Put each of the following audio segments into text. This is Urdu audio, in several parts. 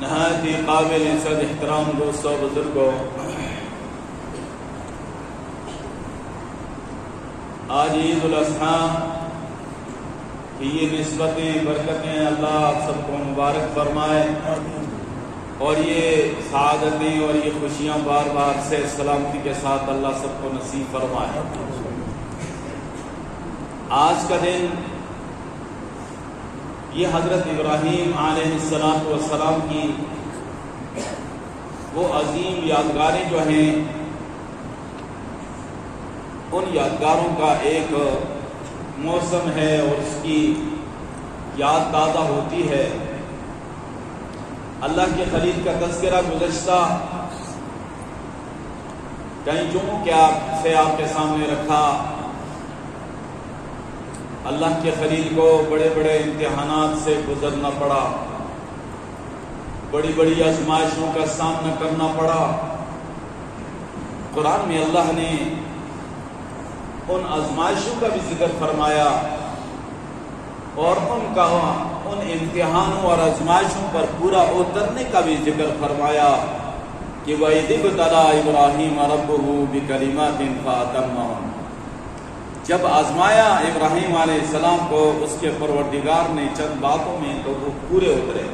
نہایت ہی قابل عزت احترام دوستوں بزرگوں، آج عید الاضحیٰ کی یہ نسبتیں برکتیں اللہ آپ سب کو مبارک فرمائے اور یہ سعادتیں اور یہ خوشیاں بار بار سے سلامتی کے ساتھ اللہ سب کو نصیب فرمائے۔ آج کا دن یہ حضرت ابراہیم علیہ السلام کی وہ عظیم یادگاریں جو ہیں ان یادگاروں کا ایک موسم ہے اور اس کی یاد تازہ ہوتی ہے۔ اللہ کے خلیل کا تذکرہ گزشتہ کئی جمعوں سے آپ کے سامنے رکھا۔ اللہ کے خلیل کو بڑے بڑے امتحانات سے گزرنا پڑا، بڑی بڑی آزمائشوں کا سامنا کرنا پڑا۔ قرآن میں اللہ نے ان آزمائشوں کا بھی ذکر فرمایا اور ان امتحانوں اور آزمائشوں پر پورا اترنے کا بھی ذکر فرمایا کہ وَإِذِ ابْتَلَىٰ إِبْرَاهِيمَ رَبُّهُ بِكَلِمَاتٍ فَأَتَمَّهُنَّ، جب آزمایا ابراہیم علیہ السلام کو اس کے پروردگار نے چند باتوں میں تو وہ پورے اترے۔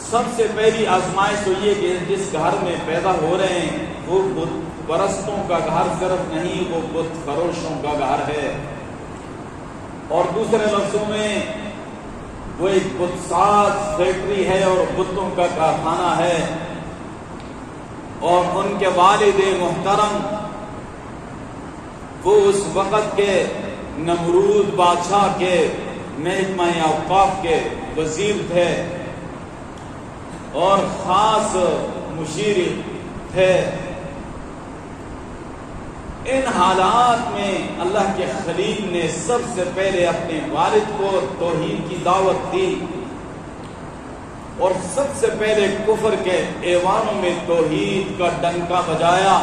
سب سے پہلی آزمائش تو یہ کہ جس گھر میں پیدا ہو رہے ہیں وہ بت پرستوں کا گھر صرف نہیں، وہ بت فروشوں کا گھر ہے، اور دوسرے لفظوں میں وہ ایک بت ساز فیکٹری ہے اور بتوں کا کارخانہ ہے، اور ان کے والد محترم وہ اس وقت کے نمرود بادشاہ کے محکمہ اوقاف کے وزیر تھے اور خاص مشیر تھے۔ ان حالات میں اللہ کے خلیل نے سب سے پہلے اپنے والد کو توحید کی دعوت دی اور سب سے پہلے کفر کے ایوانوں میں توحید کا ڈنکا بجایا،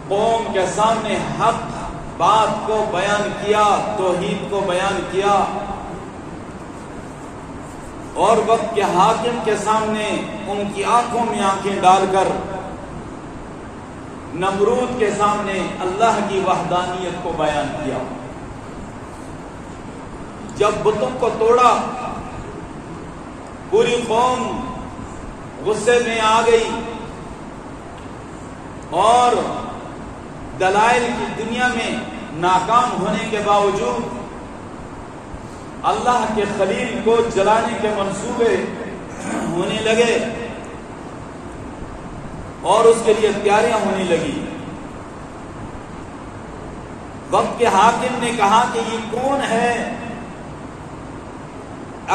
قوم کے سامنے حق بات کو بیان کیا، توحید کو بیان کیا، اور وقت کے حاکم کے سامنے ان کی آنکھوں میں آنکھیں ڈال کر نمرود کے سامنے اللہ کی وحدانیت کو بیان کیا۔ جب بتوں کو توڑا پوری قوم غصے میں آ گئی اور دلائل کی دنیا میں ناکام ہونے کے باوجود اللہ کے خلیل کو جلانے کے منصوبے ہونے لگے اور اس کے لیے تیاریاں ہونے لگی۔ وقت کے حاکم نے کہا کہ یہ کون ہے؟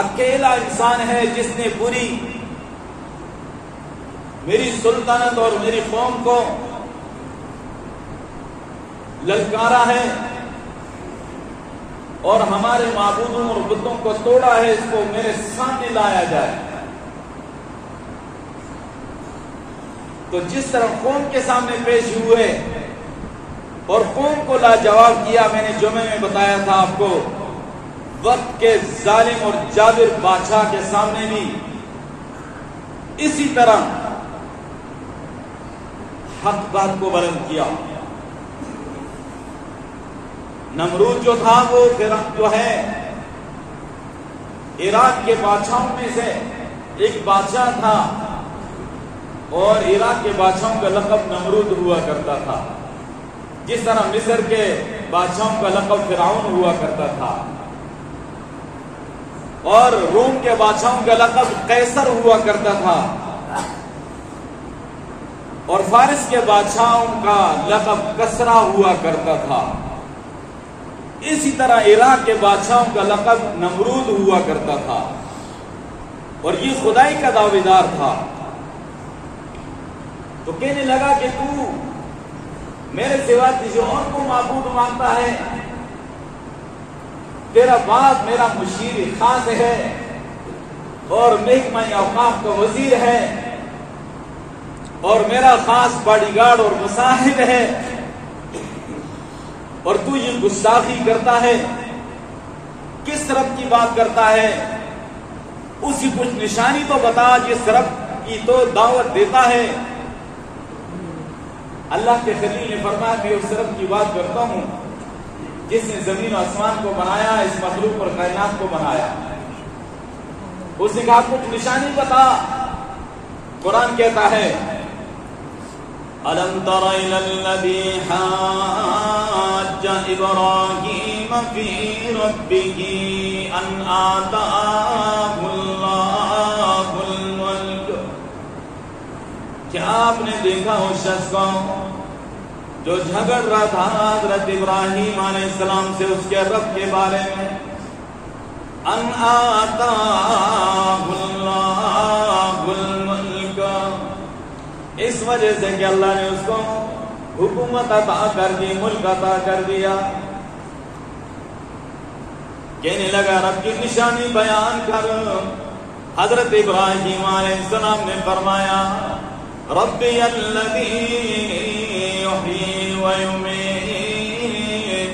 اکیلا انسان ہے جس نے پوری میری سلطنت اور میری قوم کو للکارا ہے اور ہمارے معبودوں اور بتوں کو توڑا ہے، اس کو میرے سامنے لایا جائے۔ تو جس طرح قوم کے سامنے پیش ہوئے اور قوم کو لاجواب کیا، میں نے جمعے میں بتایا تھا آپ کو، وقت کے ظالم اور جابر بادشاہ کے سامنے بھی اسی طرح حق بات کو بلند کیا۔ نمرود جو تھا وہ جو ہے عراق کے بادشاہوں میں سے ایک بادشاہ تھا، اور عراق کے بادشاہوں کا لقب نمرود ہوا کرتا تھا، جس طرح مصر کے بادشاہوں کا لقب فرعون ہوا کرتا تھا، اور روم کے بادشاہوں کا لقب قیصر ہوا کرتا تھا، اور فارس کے بادشاہوں کا لقب کسرا ہوا کرتا تھا۔ اسی طرح عراق کے بادشاہوں کا لقب نمرود ہوا کرتا تھا، اور یہ خدائی کا دعوے دار تھا۔ تو کہنے لگا کہ تو میرے سوا کسی اور کو معبود مانتا ہے، تیرا باپ میرا مشیر خاص ہے اور محکمہ اوقاف کا وزیر ہے اور میرا خاص باڈی گارڈ اور مصاحب ہے، اور تو یہ گستاخی کرتا ہے، کس طرف کی بات کرتا ہے؟ اسی کچھ نشانی تو بتا جس رب کی تو دعوت دیتا ہے۔ اللہ کے خلیل نے فرمایا کہ اس رب کی بات کرتا ہوں جس نے زمین و آسمان کو بنایا، اس مخلوق اور کائنات کو بنایا۔ اس نے کہا کچھ نشانی بتا۔ قرآن کہتا ہے أَلَمْ تَرَ إِلَى الَّذِي حَاجَّ إِبْرَاهِيمَ فِي رَبِّهِ أَنْ آتَاهُ اللَّهُ الْمُلْكَ۔ کیا آپ نے دیکھا اس شخص کو جو جھگڑ رہا تھا حضرت ابراہیم علیہ السلام سے اس کے رب کے بارے میں؟ ان آتاہ اللہ الملک، اس وجہ سے کہ اللہ نے اس کو حکومت عطا کر دی، ملک عطا کر دیا۔ کہنے لگا رب کی نشانی بیان کر۔ حضرت ابراہیم علیہ السلام نے فرمایا ربی الذی یحیی و یمیت،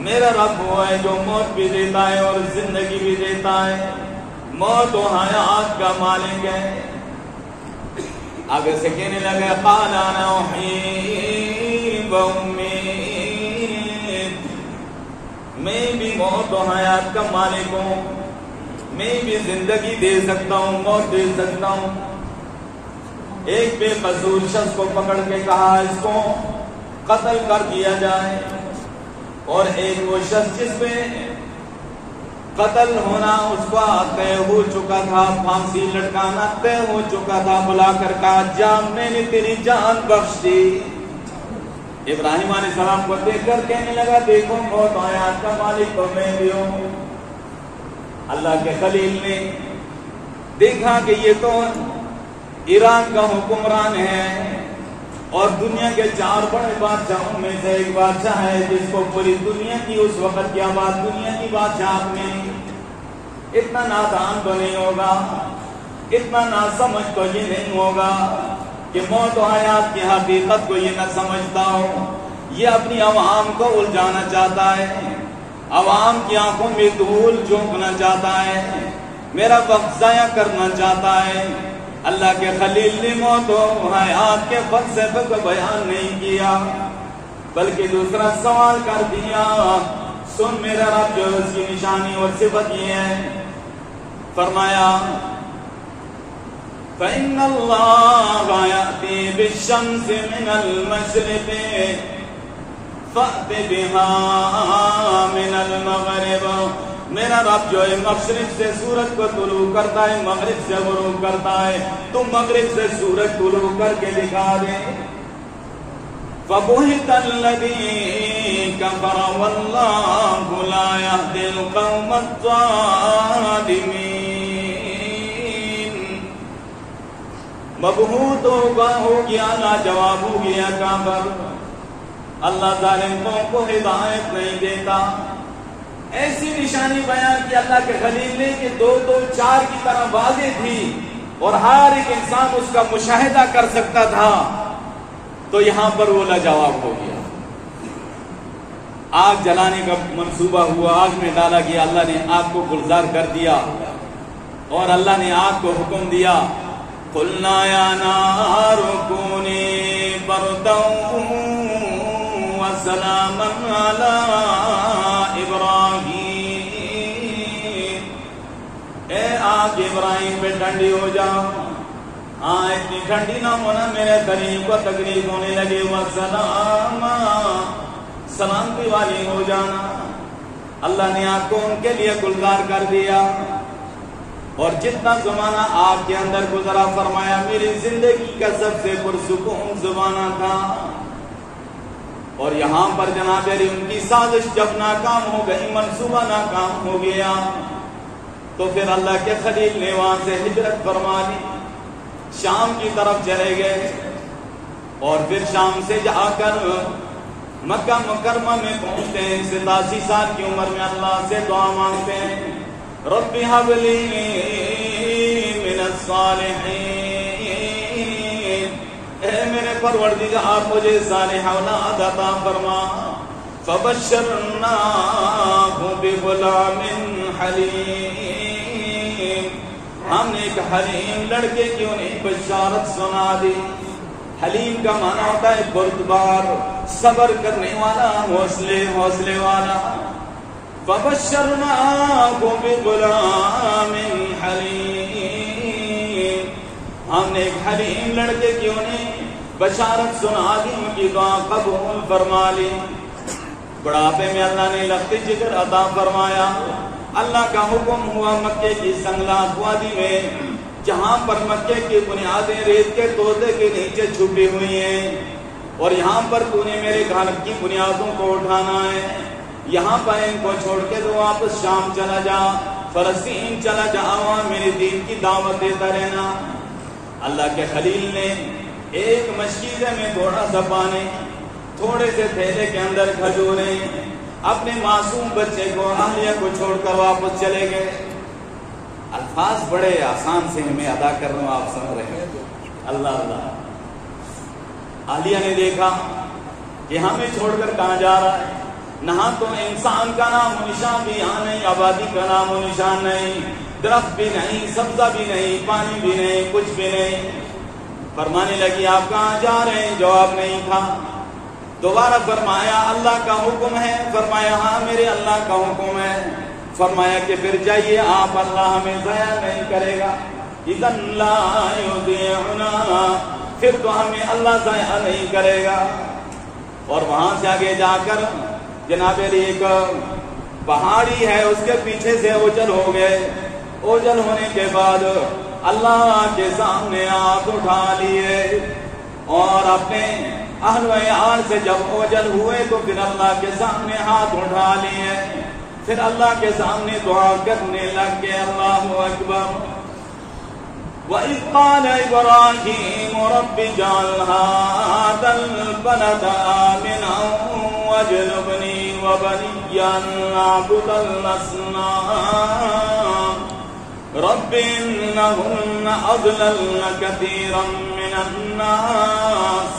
میرا رب وہ ہے جو موت بھی دیتا ہے اور زندگی بھی دیتا ہے، موت و حیات کا مالک ہے۔ آگے سے کہنے لگے قال انا احیی و امیت، میں بھی موت و حیات کا مالک ہوں، میں بھی زندگی دے سکتا ہوں، موت دے سکتا ہوں۔ ایک بے قصور شخص کو پکڑ کے کہا اس کو قتل کر دیا جائے، اور ایک وہ شخص جس پہ قتل ہونا اس کا طے ہو چکا تھا، پھانسی لٹکانا طے ہو چکا تھا، بلا کر کہا جا میں نے تیری جان بخش دی۔ ابراہیم علیہ السلام کو دیکھ کر کہنے لگا دیکھو موت و حیات کا مالک تو میں بھی ہوں۔ اللہ کے خلیل نے دیکھا کہ یہ تو ایران کا حکمران ہے اور دنیا کے 4 بڑے بادشاہوں میں سے ایک بادشاہ ہے جس کو پوری دنیا کی اس وقت کی آباد دنیا کی بادشاہت میں اتنا نادان تو نہیں ہوگا، اتنا ناسمجھ تو یہ نہیں ہوگا کہ موت و حیات کی حقیقت کو یہ نہ سمجھتا ہو۔ یہ اپنی عوام کو الجھانا چاہتا ہے، عوام کی آنکھوں میں دھول جھونکنا چاہتا ہے، میرا وقت ضائع کرنا چاہتا ہے۔ اللہ کے خلیل نے موت و حیات کے فلسفے کو بیان نہیں کیا بلکہ دوسرا سوال کر دیا۔ سن میرا رب جو اس کی نشانی اور صفت یہ ہے، فرمایا فَإِنَّ اللَّهَ يَأْتِي بِالشَّمْسِ مِنَ الْمَشْرِقِ فَأْتِ بِهَا مِنَ الْمَغْرِبِ، میرا رب جو ہے مشرق سے سورج کو طلوع کرتا ہے، مغرب سے غروب کرتا ہے، تم مغرب سے سورج طلوع کر کے دکھا دے۔ فَبُهِتَ الَّذِي كَفَرَ وَاللَّهُ لَا يَهْدِي الْقَوْمَ الظَّالِمِينَ، مبہوت ہو گیا، لاجواب ہو گیا کافر، اللہ ظالم قوم کو ہدایت نہیں دیتا۔ ایسی نشانی بیان کی اللہ کے خلیل نے کہ 2 4 کی طرح واضح تھی اور ہر ایک انسان اس کا مشاہدہ کر سکتا تھا، تو یہاں پر وہ لاجواب ہو گیا۔ آگ جلانے کا منصوبہ ہوا، آگ میں ڈالا گیا، اللہ نے آگ کو گلزار کر دیا اور اللہ نے آگ کو حکم دیا قُلْنَا يَا نَارُ كُونِي بَرْدًا وَسَلَامًا عَلَىٰ ابراہیم، اے آگ ابراہیم پہ ٹھنڈی ہو جاؤ، ہاں اتنی ٹھنڈی نہ ہونا میرے قریب کو تکلیف ہونے لگے، وسلام سلامتی والی ہو جانا۔ اللہ نے آگ کو ان کے لیے گلزار کر دیا، اور جتنا زمانہ آگ کے اندر گزرا فرمایا میری زندگی کا سب سے پرسکون زمانہ تھا۔ اور یہاں پر جناب علی ان کی سازش جب ناکام ہو گئی، منصوبہ ناکام ہو گیا، تو پھر اللہ کے خلیل نے وہاں سے ہجرت فرما لی، شام کی طرف چلے گئے، اور پھر شام سے جا کر مکہ مکرمہ میں پہنچتے ہیں۔ 87 سال کی عمر میں اللہ سے دعا مانگتے ہیں رب هب لي من الصالحین، اے میرے پروردگار مجھے صالح اولاد عطا فرما۔ فبشرناه بغلام حلیم، ہم نے ایک حلیم لڑکے کی انہیں بشارت سنا دی. حلیم کا معنی ہوتا ہے بردبار، صبر کرنے والا، حوصلے والا. فبشرناہ بغلام حلیم، ہم نے ایک حلیم لڑکے کی انہیں بشارت سنا دی، ان کی دعا قبول فرما لی. بڑھاپے میں اللہ نے لخت جگر عطا فرمایا. اللہ کا حکم ہوا مکے کی سنگلاخ وادی میں، جہاں پر مکے کی بنیادیں ریت کے توتے کے نیچے چھپی ہوئی ہیں، اور یہاں پر تو نے میرے گھر کی بنیادوں کو اٹھانا ہے. یہاں پر ان کو چھوڑ کے تو واپس شام چلا جا، فلسطین چلا جا، وہاں میرے دین کی دعوت دیتا رہنا. اللہ کے خلیل نے ایک مشکیزے میں تھوڑا سا پانی، تھوڑے سے تھیلے کے اندر کھجوریں، اپنے معصوم بچے کو، اہلیہ کو چھوڑ کر واپس چلے گئے. الفاظ بڑے آسان سے میں ادا کر رہا ہوں، آپ سمجھ رہے ہیں. اللہ اللہ. اہلیہ نے دیکھا کہ ہمیں چھوڑ کر کہاں جا رہا ہے؟ نہ تو انسان کا نام و نشان بھی یہاں نہیں، آبادی کا نام و نشان نہیں، درخت بھی نہیں، سبزہ بھی نہیں، پانی بھی نہیں، کچھ بھی نہیں. فرمانے لگی آپ کہاں جا رہے ہیں؟ جواب نہیں تھا. دوبارہ فرمایا اللہ کا حکم ہے؟ فرمایا ہاں میرے اللہ کا حکم ہے. فرمایا کہ پھر جائیے آپ، اللہ ہمیں ضائع نہیں کرے گا. اذن لا یضیعنا، پھر تو ہمیں اللہ ضائع نہیں کرے گا. اور وہاں سے آگے جا کر جناب علی ایک پہاڑی ہے، اس کے پیچھے سے اوجل ہو گئے. اوجل ہونے کے بعد اللہ کے سامنے ہاتھ اٹھا لیے، اور اپنے اہل و عیال سے جب اوجل ہوئے تو پھر اللہ کے سامنے ہاتھ اٹھا لیے، پھر اللہ کے سامنے دعا کرنے لگ گئے. اللہ اکبر. وَإِذْ قَالَ إِبْرَاهِيمُ رَبِّ اجْعَلْ هَٰذَا الْبَلَدَ آمِنًا وَاجْنُبْنِي وَبَنِيَّ أَن نَّعْبُدَ الْأَصْنَامَ رَبِّ إِنَّهُنَّ أَضْلَلْنَ كَثِيرًا مِّنَ النَّاسِ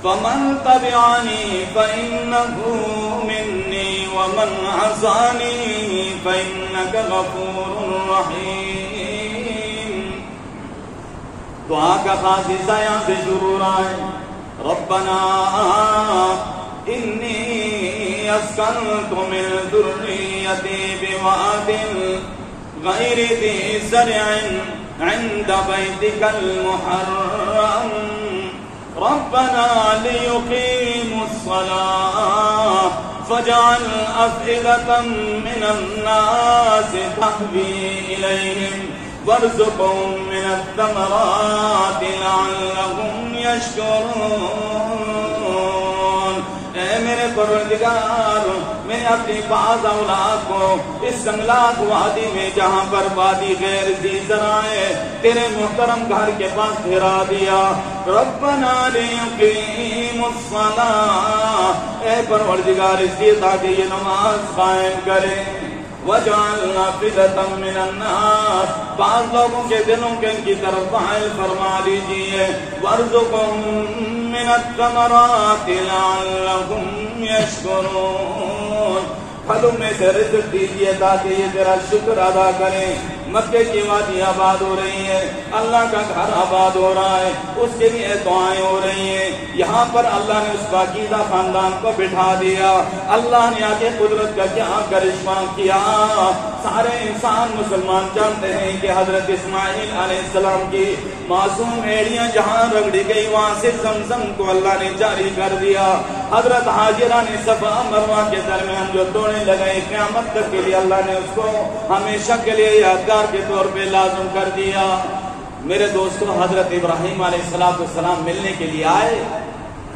فَمَن تَبِعَنِي فَإِنَّهُ مِنِّي وَمَنْ عَصَانِي فَإِنَّكَ غَفُورٌ رَحِيمٌ. دعا کا خاص حصہ یہاں سے شروع رہا ہے. ربنا انی اسکنت من ذریتی بواد غیر ذی زرع عند بیتک المحرم ربنا لیقیموا الصلاة فاجعل أفئدة من الناس تهوی الیہم وارزقهم من الثمرات لعلهم يشكرون. اے میرے پروردگار، میں اپنی بعض اولاد کو اس سنگلاخ وادی میں جہاں پر وادی غیر ذی زرع ہے تیرے محترم گھر کے پاس پھرا دیا. ربنا لیقیموا الصلاة، اے پروردگار اس لیے تاکہ یہ نماز قائم کرے. وَجَعَلْنَا فِدَةً مِّنَ النَّاسِ، بعض لوگوں کے دلوں کے ان کی طرف مائل فرما لیجیے. وَارْزُقْهُم مِّنَ الثَّمَرَاتِ لَعَلَّهُمْ يَشْكُرُونَ، پھلوں میں سے رزق دیجیے تاکہ یہ تیرا شکر ادا کریں. مکے کی وادی آباد ہو رہی ہے، اللہ کا گھر آباد ہو رہا ہے، اس کے لیے دعائیں ہو رہی ہیں. یہاں پر اللہ نے اس پاکیزہ خاندان کو بٹھا دیا. اللہ نے آگے قدرت کا کیا کرشمہ کیا. سارے انسان مسلمان جانتے ہیں کہ حضرت اسماعیل علیہ السلام کی معصوم ایڑیاں جہاں رگڑی گئی وہاں سے زمزم کو اللہ نے جاری کر دیا. حضرت حاجرہ نے صفا مروہ کے درمیان جو دوڑنے لگے قیامت تک کے لیے اللہ نے اس کو ہمیشہ کے لیے یادگار کے طور پہ لازم کر دیا. میرے دوستوں، حضرت ابراہیم علیہ السلام ملنے کے لیے آئے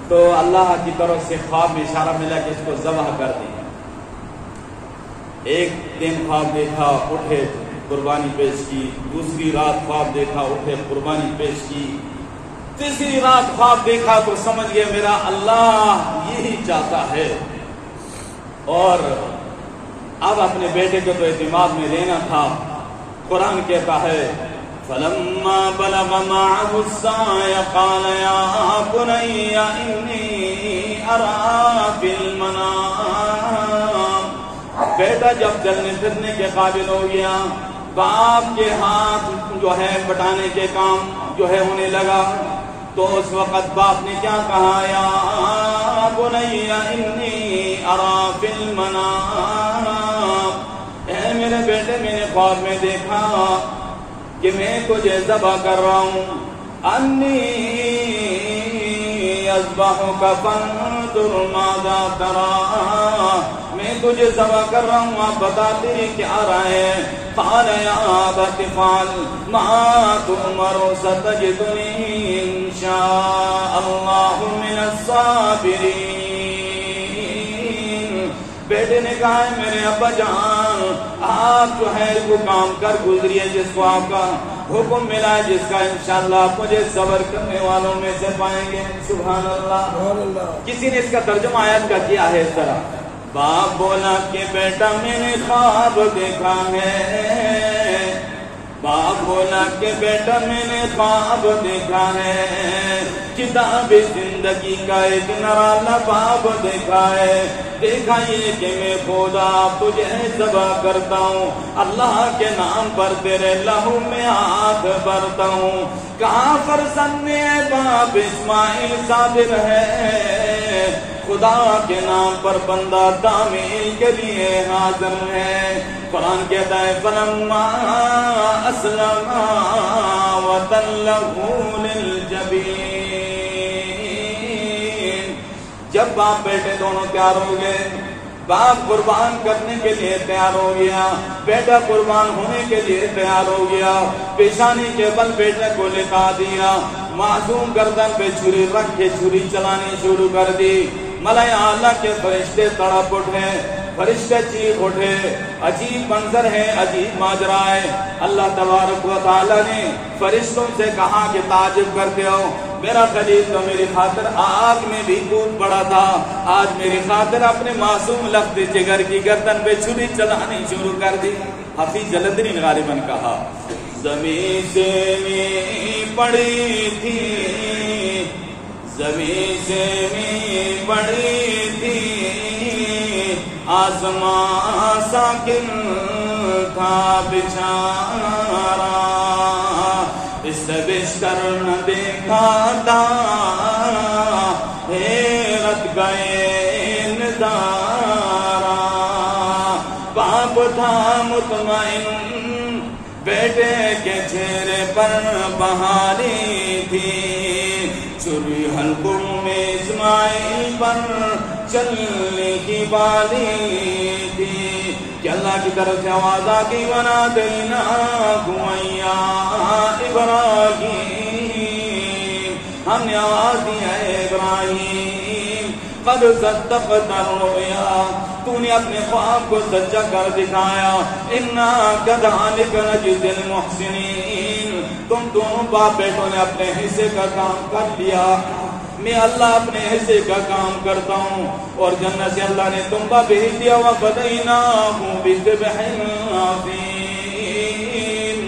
تو اللہ کی طرف سے خواب میں اشارہ ملا کہ اس کو ذبح کر دیا. ایک دن خواب دیکھا، اٹھے قربانی پیش کی. دوسری رات خواب دیکھا، اٹھے قربانی پیش کی. تیسری رات خواب دیکھا تو سمجھ گئے میرا اللہ یہی چاہتا ہے. اور اب اپنے بیٹے کو تو اعتماد میں لینا تھا. قرآن کہتا ہے فَلَمَّا بَلَغَ مَعَهُ السَّعْيَ قَالَ يَا بُنَيَّ إِنِّي أَرَىٰ فِي الْمَنَامِ. بیٹا جب چلنے پھرنے کے قابل ہو گیا باپ کے ہاتھ جو ہے بٹانے کے کام جو ہے ہونے لگا تو اس وقت باپ نے کیا کہا یا بنی انی ارا فی المنام، اے میرے بیٹے میں نے خواب میں دیکھا کہ میں تجھے ذبح کر رہا ہوں، انی اذبحک فانظر ماذا تری، میں تجھے ذبح کر رہا ہوں آپ بتا تیری کیا رائے ہے؟ قال یا ابت افعل ما تؤمر ستجدنی انشاء اللہ من الصابرین، بیٹے نے کہا ہے میرے ابا جان آپ جو ہے وہ کام کر گزریے جس کو آپ کا حکم ملا ہے، جس کا انشاءاللہ آپ مجھے صبر کرنے والوں میں سے پائیں گے۔ سبحان اللہ۔ کسی نے اس کا ترجمہ آیت کا کیا ہے اس طرح، باپ بولا کہ بیٹا میں نے خواب دیکھا ہے، باپ بولا کہ بیٹا میں نے خواب دیکھا ہے، کتاب زندگی کا ایک نرالا باب دیکھا ہے، دیکھا یہ کہ میں خدا تجھے ذبح کرتا ہوں، اللہ کے نام پر تیرے لہو میں ہاتھ بھرتا ہوں، کہاں فرزند باپ اسماعیل صابر ہے، خدا کے نام پر بندہ تعمیل کے لیے حاضر ہے۔ قرآن کہتا ہے فلما اسلما وتلہ للجبین، جب باپ بیٹے دونوں تیار ہو گئے، باپ قربان کرنے کے لیے تیار ہو گیا، بیٹا قربان ہونے کے لیے تیار ہو گیا، پیشانی کے بل بیٹے کو لٹا دیا، معصوم گردن پہ چھری رکھ کے چھری چلانی شروع کر دی، ملائے اعلیٰ کے فرشتے تڑپ اٹھے، فرشتے چیخ اٹھے، عجیب منظر ہے، عجیب ماجرا ہے۔ اللہ تبارک و تعالیٰ نے فرشتوں سے کہا کہ تعجب کرتے ہو، میرا خلیل تو میری خاطر آگ میں بھی کود پڑا تھا، آج میری خاطر اپنے معصوم لخت جگر کی گردن پہ چھری چلانی شروع کر دی۔ حفیظ جلندری نے غالباً کہا زمین سے میں پڑی تھی، زمین سے میں پڑی تھی، آسمان ساکن تھا بچارا، اس سے بشتر نہ دیکھا تھا، حیرت گئے نظارہ، باپ تھا مطمئن، بیٹے کے چہرے پر بہاری تھی، چھری حلقوں میں اسماعیل پر چلنے کی باری تھی کہ اللہ کی طرف سے آواز آ گئی وَنَادَيْنَاهُ يَا إِبْرَاهِيمُ، ہم نے آواز دی ہے ابراہیم، قد صدقت الرؤیا، تو نے اپنے خواب کو سچا کر دکھایا، اِنَّا كَذَلِكَ نَجْزِي الْمُحْسِنِينَ، تم دونوں باپ بیٹوں نے اپنے حصے کا کام کر لیا، میں اللہ اپنے حصے کا کام کرتا ہوں، اور جنت سے اللہ نے تنبا بھیج دیا، وَفَدَيْنَاهُ بِذِبْحٍ عَظِيمٍ،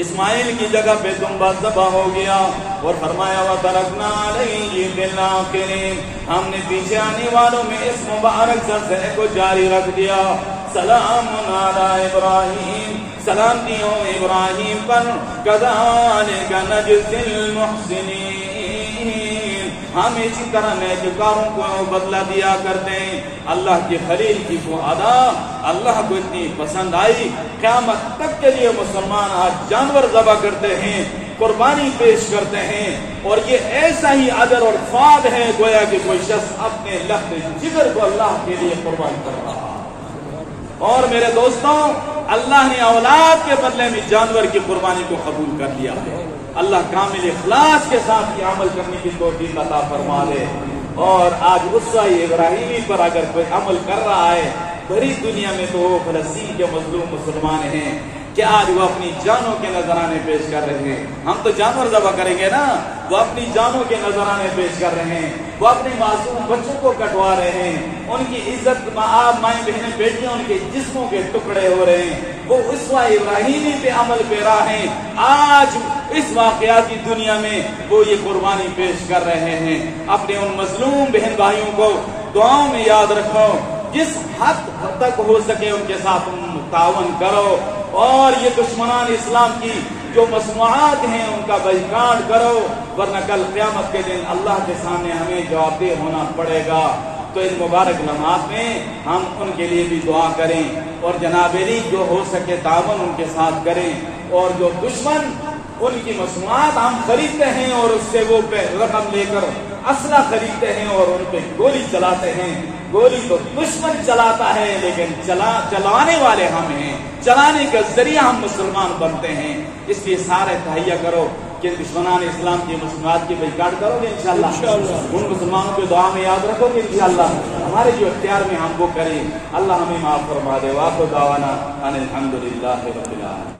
اسماعیل کی جگہ پہ تنبا ذبح ہو گیا، اور فرمایا وَتَرَكْنَا عَلَيْهِ فِي الْآخِرِينَ، ہم نے پیچھے آنے والوں میں اس مبارک سلسلے کو جاری رکھ دیا، سلام علی ابراہیم، سلامتی ہو ابراہیم پر، کذالک نجزی المحسنین، ہم اسی طرح نیکوکاروں کو بدلہ دیا کرتے ہیں۔ اللہ کے خلیل کی وہ ادا اللہ کو اتنی پسند آئی، قیامت تک کے لیے مسلمان آج جانور ذبح کرتے ہیں، قربانی پیش کرتے ہیں، اور یہ ایسا ہی اجر اور ثواب ہے گویا کہ کوئی شخص اپنے لخت جگر کو اللہ کے لیے قربان کر رہا۔ اور میرے دوستوں، اللہ نے اولاد کے بدلے میں جانور کی قربانی کو قبول کر لیا ہے۔ اللہ کامل اخلاص کے ساتھ یہ عمل کرنے کی توفیق عطا فرما دے۔ اور آج اسوہ ابراہیمی پر اگر کوئی عمل کر رہا ہے بھری دنیا میں، تو وہ فلسطین کے مظلوم مسلمان ہیں کہ آج وہ اپنی جانوں کے نذرانے پیش کر رہے ہیں۔ ہم تو جانور ذبح کریں گے نا، وہ اپنی جانوں کے نذرانے پیش کر رہے ہیں، وہ اپنے معصوم بچوں کو کٹوا رہے ہیں، ان کی عزت مائیں بہنیں بیٹیاں ان کے جسموں کے ٹکڑے ہو رہے ہیں، وہ اسوہ ابراہیمی پہ عمل پیرا ہیں۔ آج اس واقعاتی دنیا میں وہ یہ قربانی پیش کر رہے ہیں۔ اپنے ان مظلوم بہن بھائیوں کو دعاؤں میں یاد رکھو، جس حد تک ہو سکے ان کے ساتھ تعاون کرو، اور یہ دشمنان اسلام کی جو مصنوعات ہیں ان کا بائیکاٹ کرو، ورنہ کل قیامت کے دن اللہ کے سامنے ہمیں جواب دہ ہونا پڑے گا۔ تو ان مبارک لمحات میں ہم ان کے لیے بھی دعا کریں، اور جناب علی جو ہو سکے تعاون ان کے ساتھ کریں، اور جو دشمن ان کی مصنوعات ہم خریدتے ہیں اور اس سے وہ رقم لے کر اسلحہ خریدتے ہیں اور ان پہ گولی چلاتے ہیں، گولی تو دشمن چلاتا ہے لیکن چلانے والے ہم ہیں، چلانے کا ذریعہ ہم مسلمان بنتے ہیں۔ اس لیے سارے تہیہ کرو کہ دشمنان اسلام کی مصنوعات کی بائیکاٹ کرو گے انشاءاللہ، ان مسلمانوں کو دعا میں یاد رکھو گے انشاءاللہ، ہمارے جو اختیار میں ہم وہ کریں۔ اللہ ہمیں معاف فرما دے۔ وآخر دعوانا ان الحمدللہ رب العالمین۔